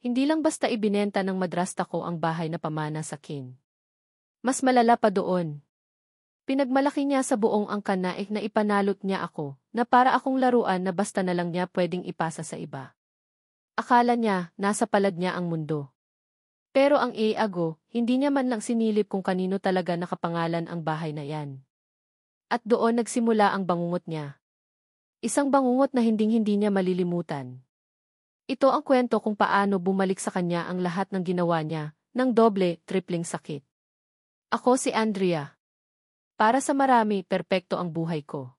Hindi lang basta ibinenta ng madrasta ko ang bahay na pamana sa kin. Mas malala pa doon. Pinagmalaki niya sa buong angkan na ipanalot niya ako, na para akong laruan na basta na lang niya pwedeng ipasa sa iba. Akala niya, nasa palad niya ang mundo. Pero ang iago, hindi niya man lang sinilip kung kanino talaga nakapangalan ang bahay na yan. At doon nagsimula ang bangungot niya. Isang bangungot na hinding-hindi niya malilimutan. Ito ang kwento kung paano bumalik sa kanya ang lahat ng ginawa niya, ng doble, tripling sakit. Ako si Andrea. Para sa marami, perpekto ang buhay ko.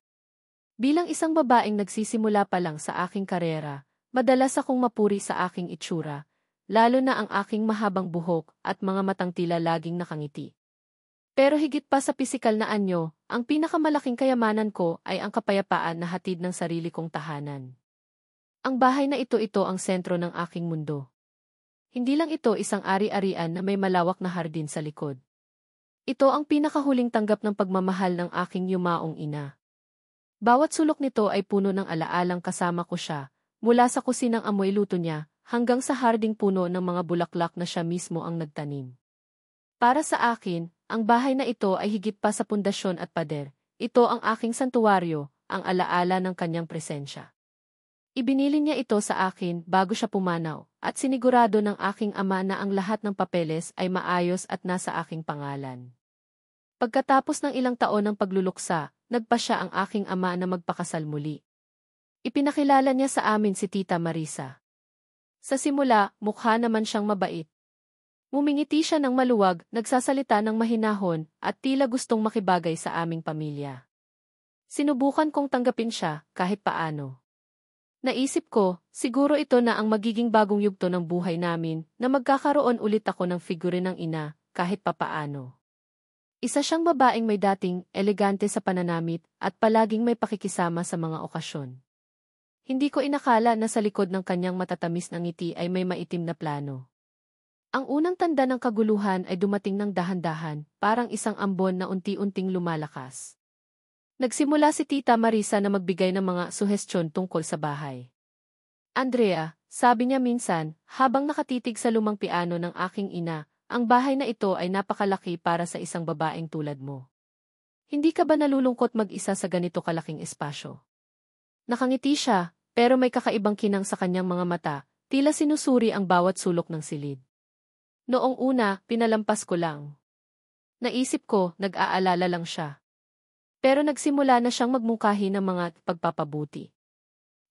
Bilang isang babaeng nagsisimula pa lang sa aking karera, madalas akong mapuri sa aking itsura, lalo na ang aking mahabang buhok at mga matang tila laging nakangiti. Pero higit pa sa pisikal na anyo, ang pinakamalaking kayamanan ko ay ang kapayapaan na hatid ng sarili kong tahanan. Ang bahay na ito ang sentro ng aking mundo. Hindi lang ito isang ari-arian na may malawak na hardin sa likod. Ito ang pinakahuling tanggap ng pagmamahal ng aking yumaong ina. Bawat sulok nito ay puno ng alaalang kasama ko siya, mula sa kusinang amoy luto niya, hanggang sa harding puno ng mga bulaklak na siya mismo ang nagtanim. Para sa akin, ang bahay na ito ay higit pa sa pundasyon at pader. Ito ang aking santuwaryo, ang alaala ng kanyang presensya. Ibinili niya ito sa akin bago siya pumanaw, at sinigurado ng aking ama na ang lahat ng papeles ay maayos at nasa aking pangalan. Pagkatapos ng ilang taon ng pagluluksa, nagpa siya ang aking ama na magpakasal muli. Ipinakilala niya sa amin si Tita Marisa. Sa simula, mukha naman siyang mabait. Mumingiti siya ng maluwag, nagsasalita ng mahinahon, at tila gustong makibagay sa aming pamilya. Sinubukan kong tanggapin siya, kahit paano. Naisip ko, siguro ito na ang magiging bagong yugto ng buhay namin, na magkakaroon ulit ako ng figure ng ina, kahit papaano. Isa siyang babaeng may dating elegante sa pananamit, at palaging may pakikisama sa mga okasyon. Hindi ko inakala na sa likod ng kanyang matatamis na ngiti ay may maitim na plano. Ang unang tanda ng kaguluhan ay dumating ng dahan-dahan, parang isang ambon na unti-unting lumalakas. Nagsimula si Tita Marisa na magbigay ng mga suhestyon tungkol sa bahay. Andrea, sabi niya minsan, habang nakatitig sa lumang piano ng aking ina, ang bahay na ito ay napakalaki para sa isang babaeng tulad mo. Hindi ka ba nalulungkot mag-isa sa ganito kalaking espasyo? Nakangiti siya, pero may kakaibang kinang sa kanyang mga mata, tila sinusuri ang bawat sulok ng silid. Noong una, pinalampas ko lang. Naisip ko, nag-aalala lang siya. Pero nagsimula na siyang magmungkahi ng mga pagpapabuti.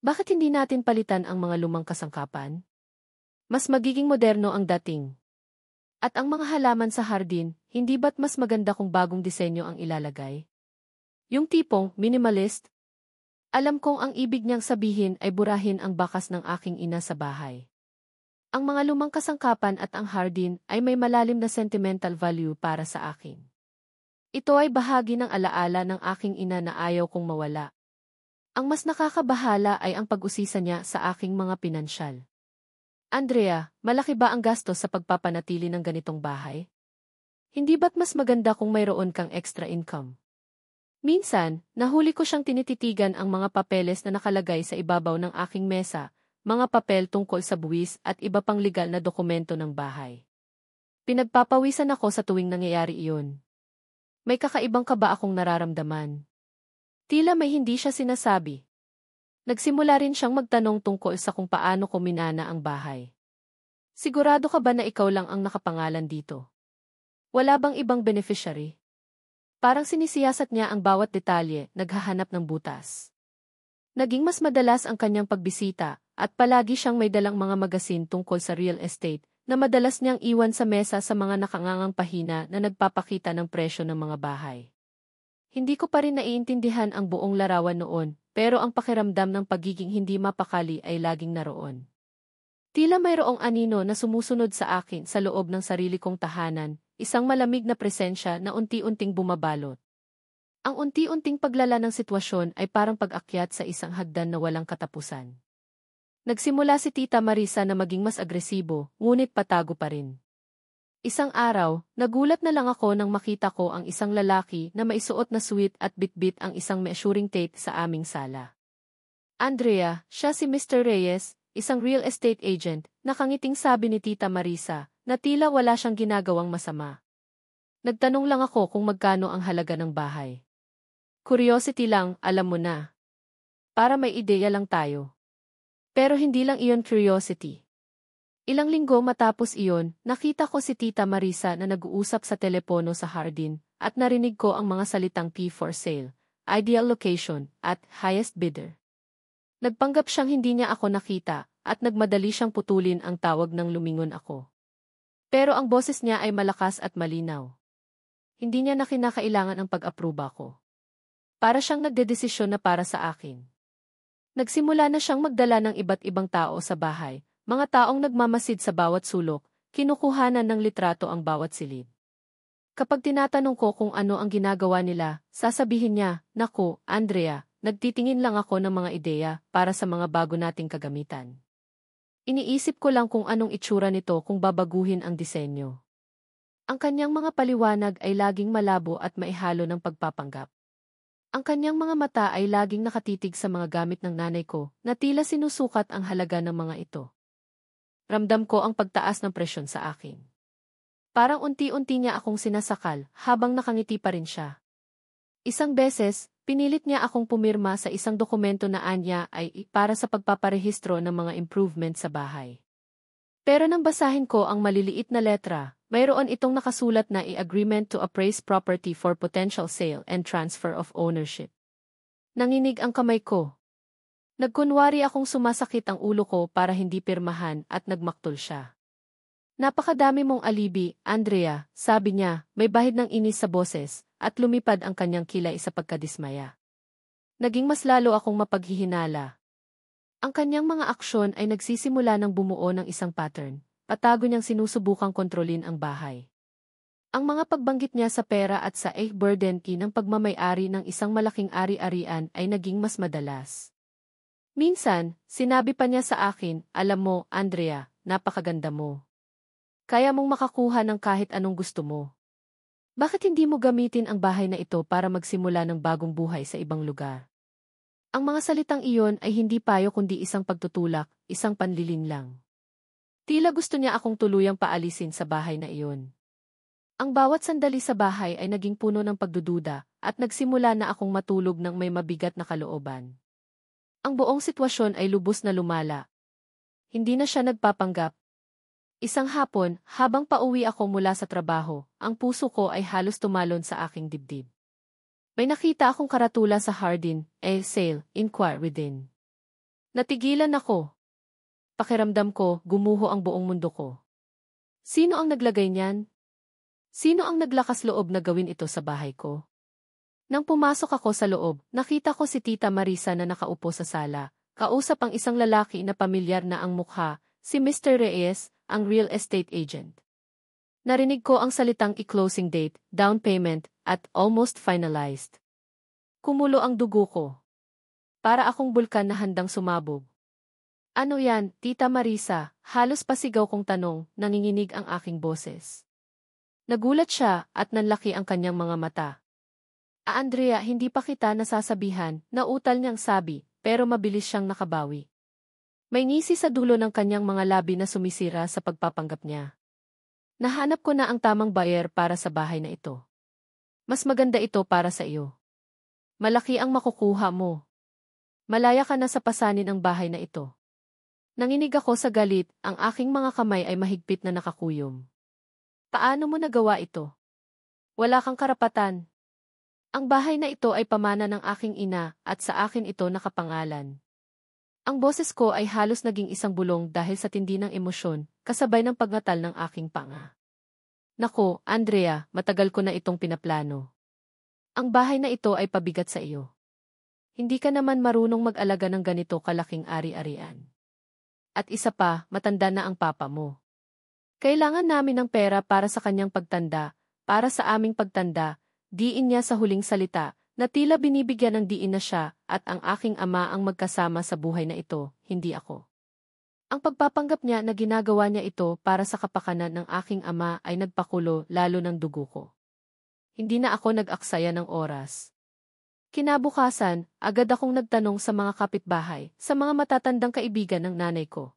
Bakit hindi natin palitan ang mga lumang kasangkapan? Mas magiging moderno ang dating. At ang mga halaman sa hardin, hindi ba't mas maganda kung bagong disenyo ang ilalagay? Yung tipong minimalist? Alam kong ang ibig niyang sabihin ay burahin ang bakas ng aking ina sa bahay. Ang mga lumang kasangkapan at ang hardin ay may malalim na sentimental value para sa akin. Ito ay bahagi ng alaala ng aking ina na ayaw kong mawala. Ang mas nakakabahala ay ang pag-usisa niya sa aking mga pinansyal. Andrea, malaki ba ang gastos sa pagpapanatili ng ganitong bahay? Hindi ba't mas maganda kung mayroon kang extra income? Minsan, nahuli ko siyang tinititigan ang mga papeles na nakalagay sa ibabaw ng aking mesa, mga papel tungkol sa buwis at iba pang legal na dokumento ng bahay. Pinagpapawisan ako sa tuwing nangyayari iyon. May kakaibang kaba akong nararamdaman. Tila may hindi siya sinasabi. Nagsimula rin siyang magtanong tungkol sa kung paano ko minana ang bahay. Sigurado ka ba na ikaw lang ang nakapangalan dito? Wala bang ibang beneficiary? Parang sinisiyasat niya ang bawat detalye, naghahanap ng butas. Naging mas madalas ang kanyang pagbisita, at palagi siyang may dalang mga magasin tungkol sa real estate, na madalas niyang iwan sa mesa sa mga nakangangang pahina na nagpapakita ng presyo ng mga bahay. Hindi ko pa rin naiintindihan ang buong larawan noon, pero ang pakiramdam ng pagiging hindi mapakali ay laging naroon. Tila mayroong anino na sumusunod sa akin sa loob ng sarili kong tahanan, isang malamig na presensya na unti-unting bumabalot. Ang unti-unting paglala ng sitwasyon ay parang pag-akyat sa isang hagdan na walang katapusan. Nagsimula si Tita Marisa na maging mas agresibo, ngunit patago pa rin. Isang araw, nagulat na lang ako nang makita ko ang isang lalaki na maisuot na suit at bitbit ang isang measuring tape sa aming sala. Andrea, siya si Mr. Reyes, isang real estate agent, nakangiting sabi ni Tita Marisa, na tila wala siyang ginagawang masama. Nagtanong lang ako kung magkano ang halaga ng bahay. Curiosity lang, alam mo na. Para may ideya lang tayo. Pero hindi lang iyon curiosity. Ilang linggo matapos iyon, nakita ko si Tita Marisa na nag-uusap sa telepono sa hardin, at narinig ko ang mga salitang P for sale, ideal location, at highest bidder. Nagpanggap siyang hindi niya ako nakita, at nagmadali siyang putulin ang tawag nang lumingon ako. Pero ang boses niya ay malakas at malinaw. Hindi niya na kinakailangan ang pag-aproba ko. Para siyang nagdedesisyon na para sa akin. Nagsimula na siyang magdala ng iba't ibang tao sa bahay, mga taong nagmamasid sa bawat sulok, kinukuhanan ng litrato ang bawat silid. Kapag tinatanong ko kung ano ang ginagawa nila, sasabihin niya, "Naku, Andrea, nagtitingin lang ako ng mga ideya para sa mga bago nating kagamitan. Iniisip ko lang kung anong itsura nito kung babaguhin ang disenyo." Ang kanyang mga paliwanag ay laging malabo at maihalo ng pagpapanggap. Ang kanyang mga mata ay laging nakatitig sa mga gamit ng nanay ko, na tila sinusukat ang halaga ng mga ito. Ramdam ko ang pagtaas ng presyon sa akin. Parang unti-unti niya akong sinasakal, habang nakangiti pa rin siya. Isang beses, pinilit niya akong pumirma sa isang dokumento na anya ay para sa pagpaparehistro ng mga improvement sa bahay. Pero nang basahin ko ang maliliit na letra, mayroon itong nakasulat na agreement to appraise property for potential sale and transfer of ownership. Nanginig ang kamay ko. Nagkunwari akong sumasakit ang ulo ko para hindi pirmahan at nagmaktol siya. "Napakadami mong alibi, Andrea," sabi niya, may bahid ng inis sa boses, at lumipad ang kanyang kilay sa pagkadismaya. Naging mas lalo akong mapaghihinala. Ang kanyang mga aksyon ay nagsisimula ng bumuo ng isang pattern, patago niyang sinusubukang kontrolin ang bahay. Ang mga pagbanggit niya sa pera at sa burden ng pagmamay-ari ng isang malaking ari-arian ay naging mas madalas. Minsan, sinabi pa niya sa akin, "Alam mo, Andrea, napakaganda mo. Kaya mong makakuha ng kahit anong gusto mo. Bakit hindi mo gamitin ang bahay na ito para magsimula ng bagong buhay sa ibang lugar?" Ang mga salitang iyon ay hindi payo kundi isang pagtutulak, isang panlilin lang. Tila gusto niya akong tuluyang paalisin sa bahay na iyon. Ang bawat sandali sa bahay ay naging puno ng pagdududa, at nagsimula na akong matulog ng may mabigat na kalooban. Ang buong sitwasyon ay lubos na lumala. Hindi na siya nagpapanggap. Isang hapon, habang pauwi ako mula sa trabaho, ang puso ko ay halos tumalon sa aking dibdib. May nakita akong karatula sa hardin, sale, inquire within. Natigilan ako. Pakiramdam ko, gumuho ang buong mundo ko. Sino ang naglagay niyan? Sino ang naglakas loob na gawin ito sa bahay ko? Nang pumasok ako sa loob, nakita ko si Tita Marisa na nakaupo sa sala, kausap ang isang lalaki na pamilyar na ang mukha, si Mr. Reyes, ang real estate agent. Narinig ko ang salitang i-closing date, down payment, at almost finalized. Kumulo ang dugo ko. Para akong bulkan na handang sumabog. "Ano yan, Tita Marisa?" Halos pasigaw kong tanong, nanginginig ang aking boses. Nagulat siya at nanlaki ang kanyang mga mata. Andrea, hindi pa kita nasasabihan," nautal niyang sabi, pero mabilis siyang nakabawi. May ngisi sa dulo ng kanyang mga labi na sumisira sa pagpapanggap niya. "Nahanap ko na ang tamang buyer para sa bahay na ito. Mas maganda ito para sa iyo. Malaki ang makukuha mo. Malaya ka na sa pasanin ang bahay na ito." Nanginig ako sa galit, ang aking mga kamay ay mahigpit na nakakuyom. "Paano mo nagawa ito? Wala kang karapatan. Ang bahay na ito ay pamana ng aking ina at sa akin ito nakapangalan." Ang boses ko ay halos naging isang bulong dahil sa tindi ng emosyon, kasabay ng pagngatal ng aking panga. "Nako, Andrea, matagal ko na itong pinaplano. Ang bahay na ito ay pabigat sa iyo. Hindi ka naman marunong mag-alaga ng ganito kalaking ari-arian. At isa pa, matanda na ang papa mo. Kailangan namin ng pera para sa kanyang pagtanda, para sa aming pagtanda," diin niya sa huling salita, na tila binibigyan ng diin na siya at ang aking ama ang magkasama sa buhay na ito, hindi ako. Ang pagpapanggap niya na ginagawa niya ito para sa kapakanan ng aking ama ay nagpakulo lalo ng dugo ko. Hindi na ako nag-aksaya ng oras. Kinabukasan, agad akong nagtanong sa mga kapitbahay, sa mga matatandang kaibigan ng nanay ko.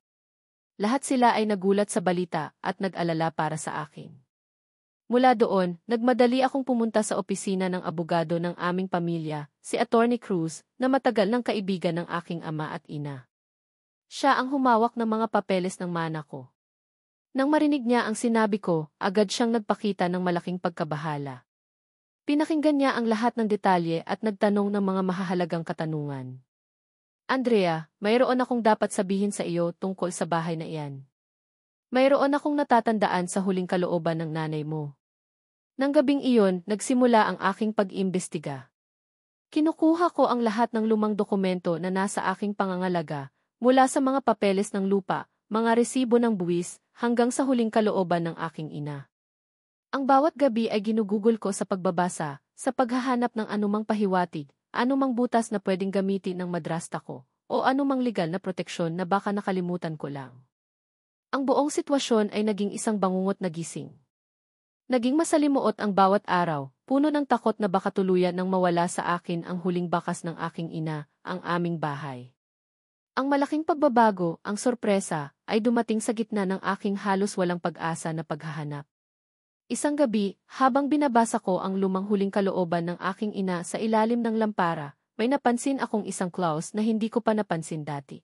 Lahat sila ay nagulat sa balita at nag-alala para sa akin. Mula doon, nagmadali akong pumunta sa opisina ng abogado ng aming pamilya, si Attorney Cruz, na matagal ng kaibigan ng aking ama at ina. Siya ang humawak ng mga papeles ng mana ko. Nang marinig niya ang sinabi ko, agad siyang nagpakita ng malaking pagkabahala. Pinakinggan niya ang lahat ng detalye at nagtanong ng mga mahahalagang katanungan. Andrea, mayroon akong dapat sabihin sa iyo tungkol sa bahay na iyan. Mayroon akong natatandaan sa huling kalooban ng nanay mo. Nang gabing iyon, nagsimula ang aking pag-imbestiga. Kinukuha ko ang lahat ng lumang dokumento na nasa aking pangangalaga, mula sa mga papeles ng lupa, mga resibo ng buwis, hanggang sa huling kalooban ng aking ina. Ang bawat gabi ay ginugugol ko sa pagbabasa, sa paghahanap ng anumang pahiwatig, anumang butas na pwedeng gamitin ng madrasta ko, o anumang legal na proteksyon na baka nakalimutan ko lang. Ang buong sitwasyon ay naging isang bangungot na gising. Naging masalimuot ang bawat araw, puno ng takot na baka tuluyan nang mawala sa akin ang huling bakas ng aking ina, ang aming bahay. Ang malaking pagbabago, ang sorpresa, ay dumating sa gitna ng aking halos walang pag-asa na paghahanap. Isang gabi, habang binabasa ko ang lumang huling kalooban ng aking ina sa ilalim ng lampara, may napansin akong isang clause na hindi ko pa napansin dati.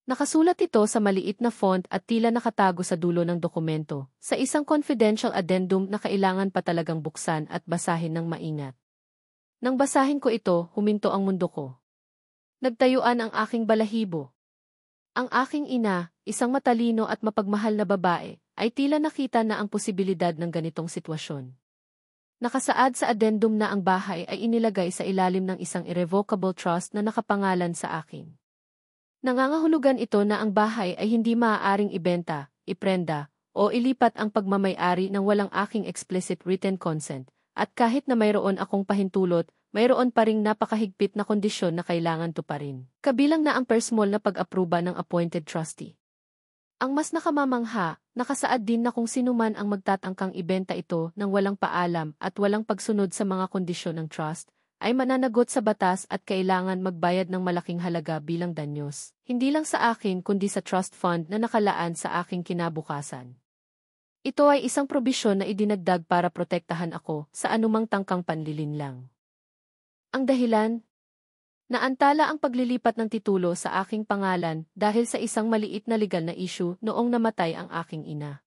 Nakasulat ito sa maliit na font at tila nakatago sa dulo ng dokumento, sa isang confidential addendum na kailangan pa talagang buksan at basahin ng maingat. Nang basahin ko ito, huminto ang mundo ko. Nagtayuan ang aking balahibo. Ang aking ina, isang matalino at mapagmahal na babae, ay tila nakita na ang posibilidad ng ganitong sitwasyon. Nakasaad sa addendum na ang bahay ay inilagay sa ilalim ng isang irrevocable trust na nakapangalan sa akin. Nangangahulugan ito na ang bahay ay hindi maaaring ibenta, iprenda, o ilipat ang pagmamay-ari ng walang aking explicit written consent, at kahit na mayroon akong pahintulot, mayroon pa ring napakahigpit na kondisyon na kailangan tuparin. Kabilang na ang personal na pag-apruba ng appointed trustee. Ang mas nakamamangha, nakasaad din na kung sino man ang magtatangkang ibenta ito nang walang paalam at walang pagsunod sa mga kondisyon ng trust, ay mananagot sa batas at kailangan magbayad ng malaking halaga bilang danyos, hindi lang sa akin kundi sa trust fund na nakalaan sa aking kinabukasan. Ito ay isang probisyon na idinagdag para protektahan ako sa anumang tangkang panlilinlang. Ang dahilan? Naantala ang paglilipat ng titulo sa aking pangalan dahil sa isang maliit na legal na issue noong namatay ang aking ina.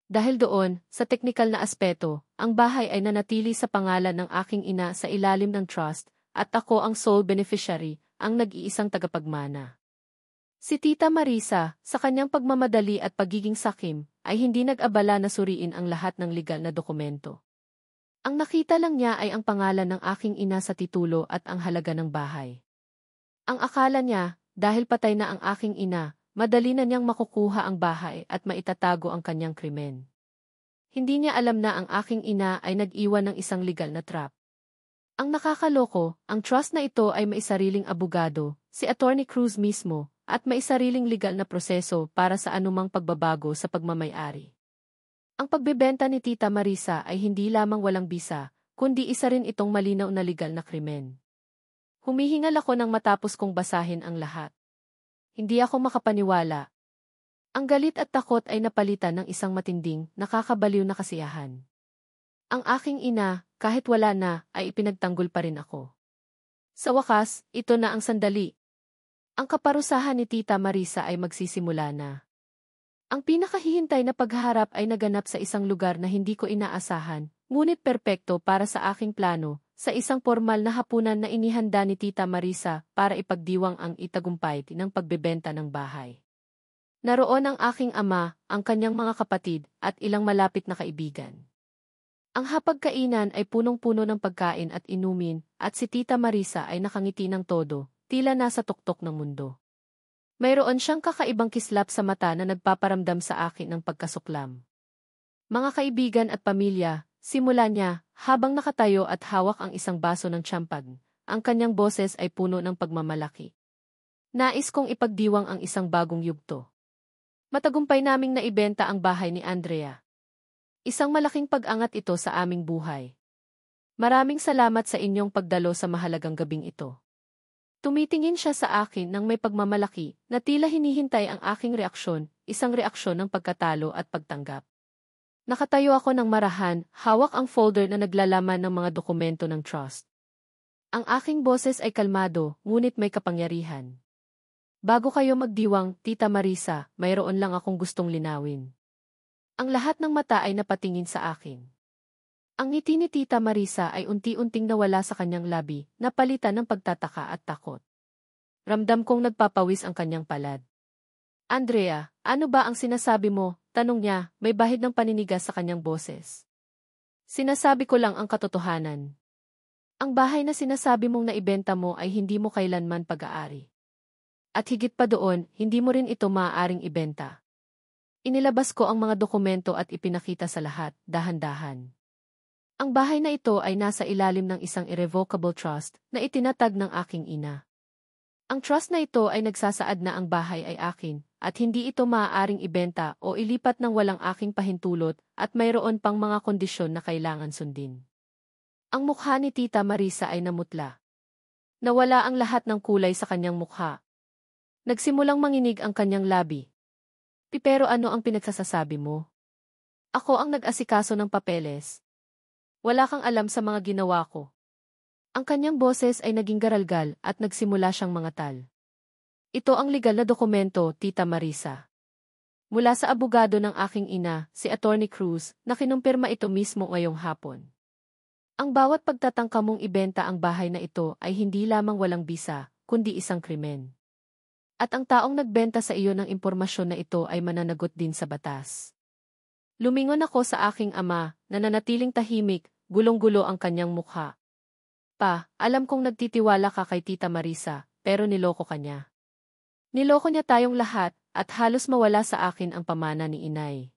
Dahil doon, sa teknikal na aspeto, ang bahay ay nanatili sa pangalan ng aking ina sa ilalim ng trust, at ako ang sole beneficiary, ang nag-iisang tagapagmana. Si Tita Marisa, sa kanyang pagmamadali at pagiging sakim, ay hindi nag-abala na suriin ang lahat ng legal na dokumento. Ang nakita lang niya ay ang pangalan ng aking ina sa titulo at ang halaga ng bahay. Ang akala niya, dahil patay na ang aking ina, madali na niyang makukuha ang bahay at maitatago ang kanyang krimen. Hindi niya alam na ang aking ina ay nag-iwan ng isang legal na trap. Ang nakakaloko, ang trust na ito ay may sariling abogado, si Attorney Cruz mismo, at may sariling legal na proseso para sa anumang pagbabago sa pagmamay-ari. Ang pagbebenta ni Tita Marisa ay hindi lamang walang bisa, kundi isa rin itong malinaw na legal na krimen. Humihingal ako nang matapos kong basahin ang lahat. Hindi ako makapaniwala. Ang galit at takot ay napalitan ng isang matinding, nakakabaliw na kasiyahan. Ang aking ina, kahit wala na, ay ipinagtanggol pa rin ako. Sa wakas, ito na ang sandali. Ang kaparusahan ni Tita Marisa ay magsisimula na. Ang pinakahihintay na pagharap ay naganap sa isang lugar na hindi ko inaasahan, ngunit perpekto para sa aking plano, sa isang formal na hapunan na inihanda ni Tita Marisa para ipagdiwang ang itagumpay ng pagbebenta ng bahay. Naroon ang aking ama, ang kanyang mga kapatid, at ilang malapit na kaibigan. Ang hapagkainan ay punong-puno ng pagkain at inumin, at si Tita Marisa ay nakangiti ng todo, tila nasa tuktok ng mundo. Mayroon siyang kakaibang kislap sa mata na nagpaparamdam sa akin ng pagkasuklam. Mga kaibigan at pamilya, simula niya, habang nakatayo at hawak ang isang baso ng champagne, ang kanyang boses ay puno ng pagmamalaki. Nais kong ipagdiwang ang isang bagong yugto. Matagumpay naming naibenta ang bahay ni Andrea. Isang malaking pag-angat ito sa aming buhay. Maraming salamat sa inyong pagdalo sa mahalagang gabing ito. Tumitingin siya sa akin ng may pagmamalaki na tila hinihintay ang aking reaksyon, isang reaksyon ng pagkatalo at pagtanggap. Nakatayo ako ng marahan, hawak ang folder na naglalaman ng mga dokumento ng trust. Ang aking boses ay kalmado, ngunit may kapangyarihan. Bago kayo magdiwang, Tita Marisa, mayroon lang akong gustong linawin. Ang lahat ng mata ay napatingin sa akin. Ang ngiti ni Tita Marisa ay unti-unting nawala sa kanyang labi, napalitan ng pagtataka at takot. Ramdam kong nagpapawis ang kanyang palad. Andrea, ano ba ang sinasabi mo? Tanong niya, may bahid ng paninigas sa kanyang boses. Sinasabi ko lang ang katotohanan. Ang bahay na sinasabi mong naibenta mo ay hindi mo kailanman pag-aari. At higit pa doon, hindi mo rin ito maaaring ibenta. Inilabas ko ang mga dokumento at ipinakita sa lahat, dahan-dahan. Ang bahay na ito ay nasa ilalim ng isang irrevocable trust na itinatag ng aking ina. Ang trust na ito ay nagsasaad na ang bahay ay akin at hindi ito maaaring ibenta o ilipat ng walang aking pahintulot at mayroon pang mga kondisyon na kailangan sundin. Ang mukha ni Tita Marisa ay namutla. Nawala ang lahat ng kulay sa kanyang mukha. Nagsimulang manginig ang kanyang labi. Pero ano ang pinagsasasabi mo? Ako ang nag-asikaso ng papeles. Wala kang alam sa mga ginawa ko. Ang kanyang boses ay naging garalgal at nagsimula siyang mangatal. Ito ang legal na dokumento, Tita Marisa. Mula sa abogado ng aking ina, si Attorney Cruz, na kinumpirma ito mismo ngayong hapon. Ang bawat pagtatangka mong ibenta ang bahay na ito ay hindi lamang walang bisa, kundi isang krimen. At ang taong nagbenta sa iyo ng impormasyon na ito ay mananagot din sa batas. Lumingon ako sa aking ama, na nanatiling tahimik, gulong-gulo ang kanyang mukha. Pa, alam kong nagtitiwala ka kay Tita Marisa, pero niloko ka niya. Niloko niya tayong lahat, at halos mawala sa akin ang pamana ni inay.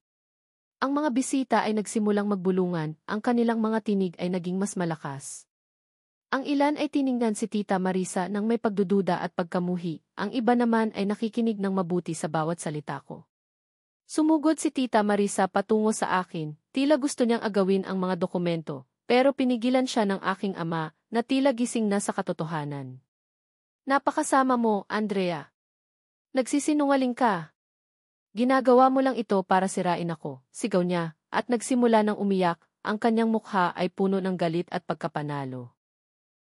Ang mga bisita ay nagsimulang magbulungan, ang kanilang mga tinig ay naging mas malakas. Ang ilan ay tiningnan si Tita Marisa ng may pagdududa at pagkamuhi, ang iba naman ay nakikinig ng mabuti sa bawat salita ko. Sumugod si Tita Marisa patungo sa akin, tila gusto niyang agawin ang mga dokumento, pero pinigilan siya ng aking ama, na tila gising na sa katotohanan. Napakasama mo, Andrea. Nagsisinungaling ka. Ginagawa mo lang ito para sirain ako, sigaw niya, at nagsimula ng umiyak, ang kanyang mukha ay puno ng galit at pagkapanalo.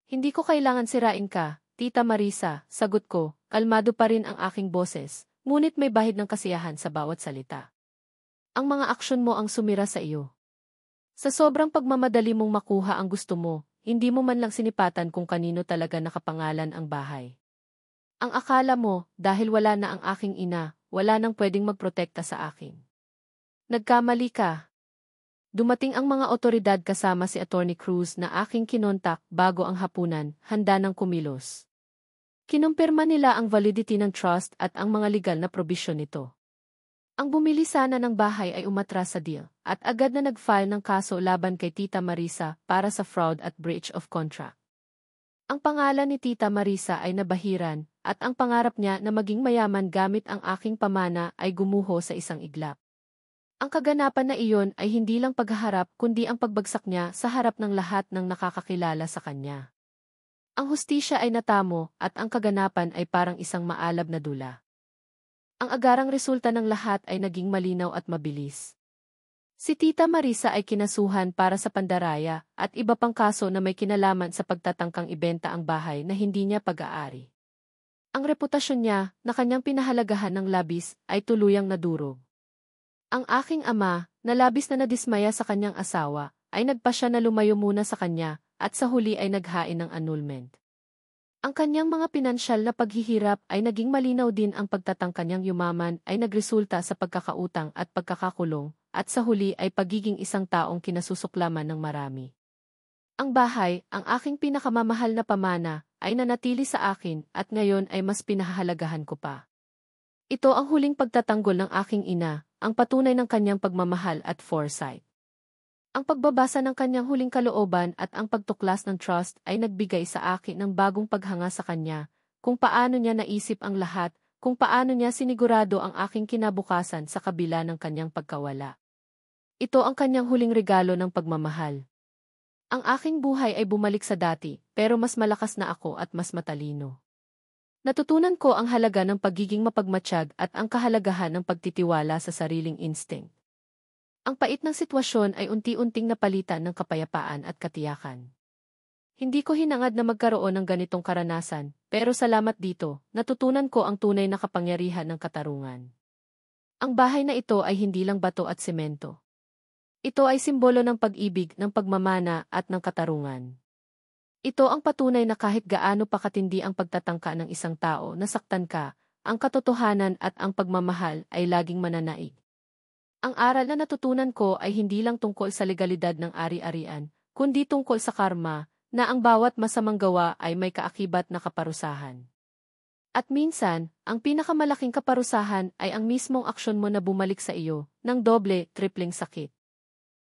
Hindi ko kailangan sirain ka, Tita Marisa, sagot ko, kalmado pa rin ang aking boses. Ngunit may bahid ng kasiyahan sa bawat salita. Ang mga aksyon mo ang sumira sa iyo. Sa sobrang pagmamadali mong makuha ang gusto mo, hindi mo man lang sinipatan kung kanino talaga nakapangalan ang bahay. Ang akala mo, dahil wala na ang aking ina, wala nang pwedeng magprotekta sa akin. Nagkamali ka. Dumating ang mga otoridad kasama si Attorney Cruz na aking kinontak bago ang hapunan, handa ng kumilos. Kinumpirma nila ang validity ng trust at ang mga legal na probisyon nito. Ang bumili sana ng bahay ay umatras sa deal, at agad na nag-file ng kaso laban kay Tita Marisa para sa fraud at breach of contract. Ang pangalan ni Tita Marisa ay nabahiran, at ang pangarap niya na maging mayaman gamit ang aking pamana ay gumuho sa isang iglap. Ang kaganapan na iyon ay hindi lang paghaharap kundi ang pagbagsak niya sa harap ng lahat ng nakakakilala sa kanya. Ang hustisya ay natamo at ang kaganapan ay parang isang maalab na dula. Ang agarang resulta ng lahat ay naging malinaw at mabilis. Si Tita Marisa ay kinasuhan para sa pandaraya at iba pang kaso na may kinalaman sa pagtatangkang ibenta ang bahay na hindi niya pag-aari. Ang reputasyon niya, na kanyang pinahalagahan ng labis, ay tuluyang nadurog. Ang aking ama, na labis na nadismaya sa kanyang asawa, ay nagpasya na lumayo muna sa kanya, at sa huli ay naghain ng annulment. Ang kanyang mga pinansyal na paghihirap ay naging malinaw din ang pagtatangka niyang yumaman ay nagresulta sa pagkakautang at pagkakakulong, at sa huli ay pagiging isang taong kinasusuklaman ng marami. Ang bahay, ang aking pinakamamahal na pamana, ay nanatili sa akin at ngayon ay mas pinahahalagahan ko pa. Ito ang huling pagtatanggol ng aking ina, ang patunay ng kanyang pagmamahal at foresight. Ang pagbabasa ng kanyang huling kalooban at ang pagtuklas ng trust ay nagbigay sa akin ng bagong paghanga sa kanya, kung paano niya naisip ang lahat, kung paano niya sinigurado ang aking kinabukasan sa kabila ng kanyang pagkawala. Ito ang kanyang huling regalo ng pagmamahal. Ang aking buhay ay bumalik sa dati, pero mas malakas na ako at mas matalino. Natutunan ko ang halaga ng pagiging mapagmatsyag at ang kahalagahan ng pagtitiwala sa sariling instinct. Ang pait ng sitwasyon ay unti-unting napalitan ng kapayapaan at katiyakan. Hindi ko hinangad na magkaroon ng ganitong karanasan, pero salamat dito, natutunan ko ang tunay na kapangyarihan ng katarungan. Ang bahay na ito ay hindi lang bato at semento. Ito ay simbolo ng pag-ibig, ng pagmamana at ng katarungan. Ito ang patunay na kahit gaano pa katindi ang pagtatangka ng isang tao, nasaktan ka, ang katotohanan at ang pagmamahal ay laging mananaig. Ang aral na natutunan ko ay hindi lang tungkol sa legalidad ng ari-arian, kundi tungkol sa karma, na ang bawat masamang gawa ay may kaakibat na kaparusahan. At minsan, ang pinakamalaking kaparusahan ay ang mismong aksyon mo na bumalik sa iyo, ng doble, tripling sakit.